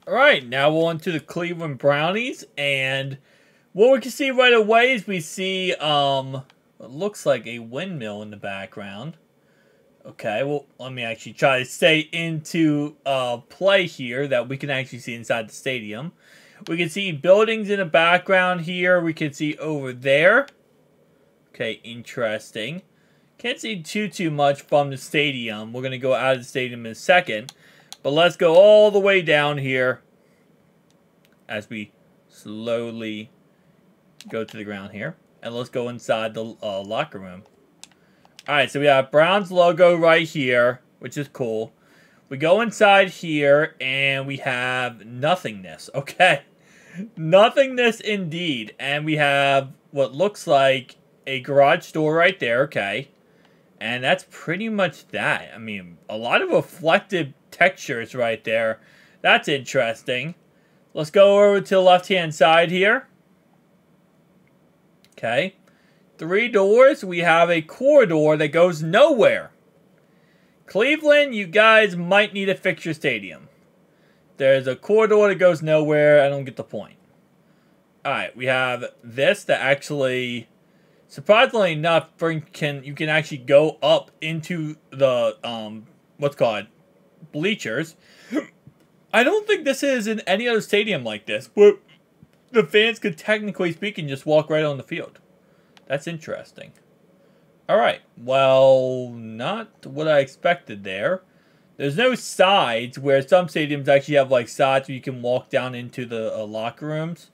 Alright, now we're on to the Cleveland Brownies, and what we can see right away is we see, what looks like a windmill in the background. Okay, well, let me actually try to stay into play here that we can actually see inside the stadium. We can see buildings in the background here. We can see over there. Okay, interesting. Can't see too much from the stadium. We're going to go out of the stadium in a second. But let's go all the way down here as we slowly go to the ground here. And let's go inside the locker room. Alright, so we have Browns logo right here, which is cool. We go inside here, and we have nothingness. Okay. Nothingness indeed. And we have what looks like a garage door right there. Okay. And that's pretty much that. I mean, a lot of reflective textures right there. That's interesting. Let's go over to the left-hand side here. Okay. 3 doors. We have a corridor that goes nowhere. Cleveland, you guys might need to fix your stadium. There's a corridor that goes nowhere. I don't get the point. Alright, we have this that actually, surprisingly enough, you can actually go up into the, what's called, bleachers. I don't think this is in any other stadium like this, where the fans could, technically speaking, just walk right on the field. That's interesting. Alright, well, not what I expected there. There's no sides, where some stadiums actually have, like, sides where you can walk down into the locker rooms.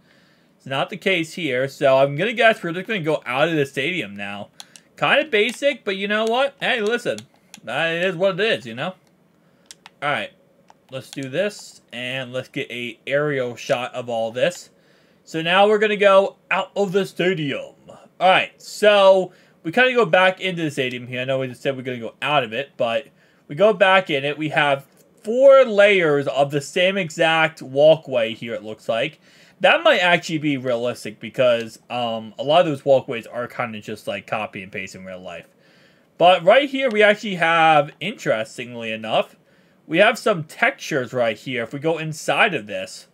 It's not the case here, so I'm going to guess we're just going to go out of the stadium now. Kind of basic, but you know what? Hey, listen, that is what it is, you know? Alright, let's do this, and let's get a aerial shot of all this. So now we're going to go out of the stadium. Alright, so we kind of go back into the stadium here. I know we just said we're going to go out of it, but we go back in it. We have 4 layers of the same exact walkway here, it looks like. That might actually be realistic because a lot of those walkways are kind of just like copy and paste in real life. But right here we actually have, interestingly enough, we have some textures right here if we go inside of this.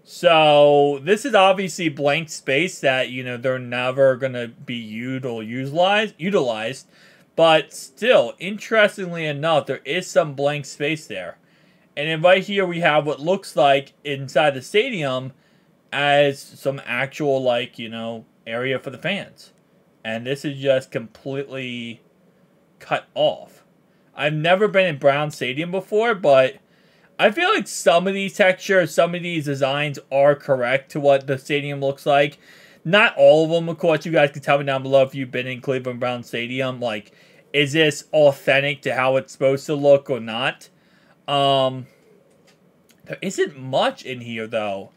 So this is obviously blank space that, you know, they're never going to be utilized. But still, interestingly enough, there is some blank space there. And then right here we have what looks like inside the stadium as some actual, like, you know, area for the fans. And this is just completely cut off. I've never been in Brown Stadium before, but I feel like some of these textures, some of these designs are correct to what the stadium looks like. Not all of them, of course. You guys can tell me down below if you've been in Cleveland Brown Stadium. Like, is this authentic to how it's supposed to look or not? There isn't much in here, though.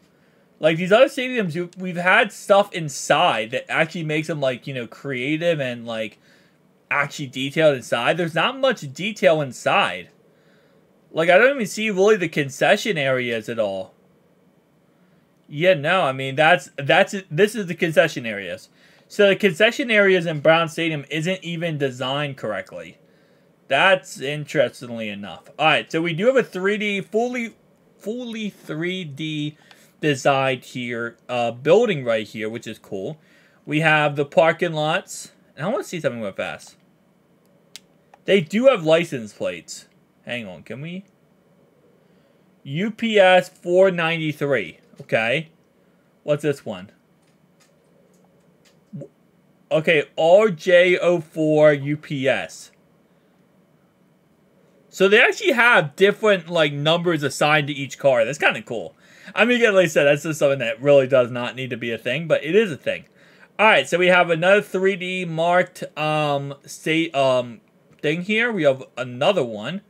Like, these other stadiums, we've had stuff inside that actually makes them, like, you know, creative and, like, actually detailed inside. There's not much detail inside. Like, I don't even see really the concession areas at all. Yeah, no, I mean, this is the concession areas. So the concession areas in Brown Stadium isn't even designed correctly. That's interestingly enough. Alright, so we do have a 3D, fully 3D designed here, building right here, which is cool. We have the parking lots. And I want to see something real fast. They do have license plates. Hang on, can we? UPS 493. Okay. What's this one? Okay, RJ04 UPS. So they actually have different, like, numbers assigned to each car. That's kind of cool. I mean, again, like I said, that's just something that really does not need to be a thing, but it is a thing. Alright, so we have another 3D marked thing here. We have another one.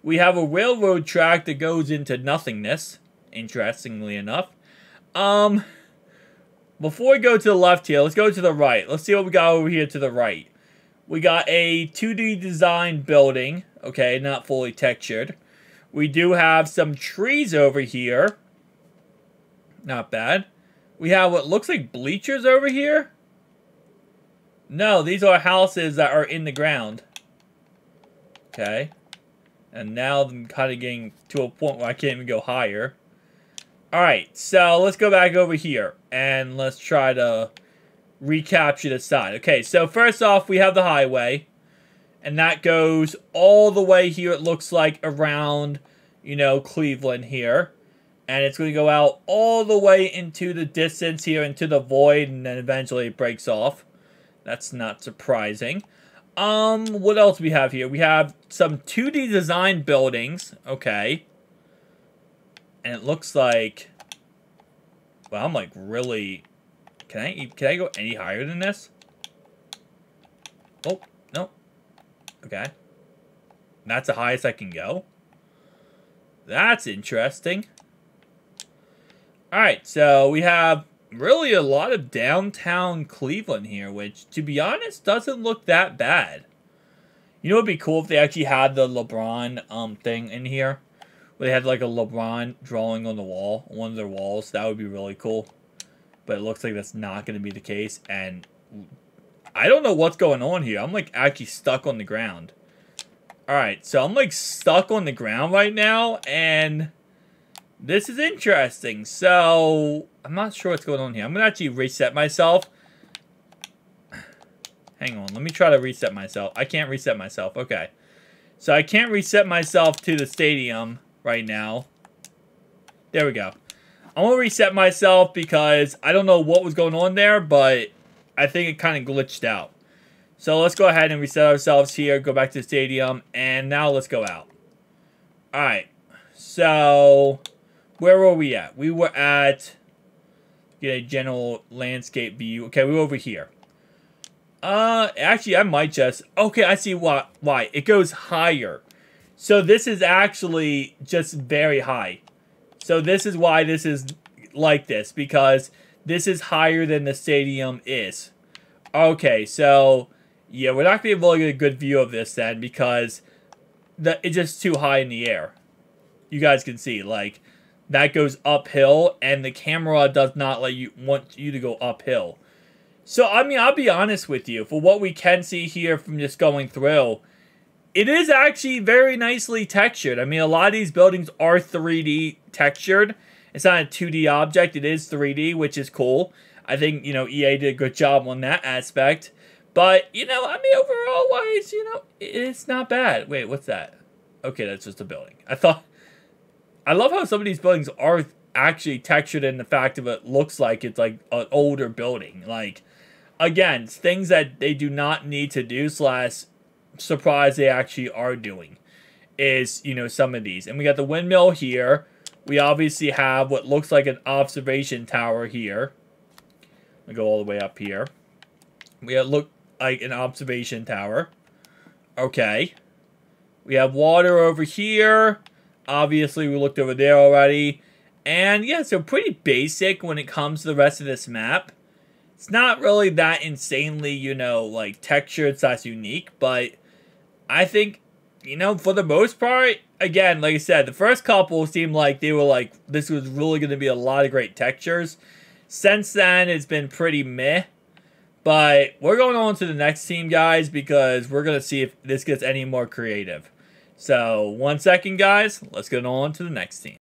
We have a railroad track that goes into nothingness, interestingly enough. Before we go to the left here, let's go to the right. Let's see what we got over here to the right. We got a 2D design building. Okay, not fully textured. We do have some trees over here. Not bad. We have what looks like bleachers over here. No, these are houses that are in the ground. Okay. And now I'm kind of getting to a point where I can't even go higher. Alright, so let's go back over here. And let's try to recapture the side. Okay, so first off, we have the highway. And that goes all the way here, it looks like, around, you know, Cleveland here. And it's going to go out all the way into the distance here, into the void, and then eventually it breaks off. That's not surprising. What else we have here? We have some 2D design buildings. Okay. And it looks like... Well, I'm like really... Can I go any higher than this? Oh, no. Okay. That's the highest I can go? That's interesting. Alright, so we have really a lot of downtown Cleveland here, which, to be honest, doesn't look that bad. You know what would be cool if they actually had the LeBron thing in here? Where they had like a LeBron drawing on the wall, one of their walls. That would be really cool. But it looks like that's not going to be the case. And I don't know what's going on here. I'm like actually stuck on the ground. Alright, so I'm like stuck on the ground right now. And this is interesting. So I'm not sure what's going on here. I'm going to actually reset myself. Hang on. Let me try to reset myself. I can't reset myself. Okay. So I can't reset myself to the stadium right now. There we go. I'm going to reset myself because I don't know what was going on there, but I think it kind of glitched out. So let's go ahead and reset ourselves here, go back to the stadium, and now let's go out. Alright, so where were we at? We were at, get a general landscape view. Okay, we were over here. Actually, I might just, okay, I see why. It goes higher. So this is actually just very high. So this is why this is like this, because this is higher than the stadium is. Okay, so yeah, we're not going to be able to get a good view of this then, because it's just too high in the air. You guys can see, like, that goes uphill, and the camera does not want you to go uphill. So, I mean, I'll be honest with you, for what we can see here from just going through, it is actually very nicely textured. I mean, a lot of these buildings are 3D textured. It's not a 2D object, it is 3D, which is cool. I think, you know, EA did a good job on that aspect. But, you know, I mean, overall wise, you know, it's not bad. Wait, what's that? Okay, that's just a building. I love how some of these buildings are actually textured in the fact of it looks like it's like an older building. Like, again, things that they do not need to do / surprise they actually are doing is, you know, some of these. And we got the windmill here. We obviously have what looks like an observation tower here. We go all the way up here. We have look like an observation tower. Okay. We have water over here. Obviously, we looked over there already. And yeah, so pretty basic when it comes to the rest of this map. It's not really that insanely, you know, like textured / unique, but I think, you know, for the most part, again, like I said, the first couple seemed like they were like, this was really going to be a lot of great textures. Since then, it's been pretty meh. But we're going on to the next team, guys, because we're going to see if this gets any more creative. So, 1 second, guys. Let's get on to the next team.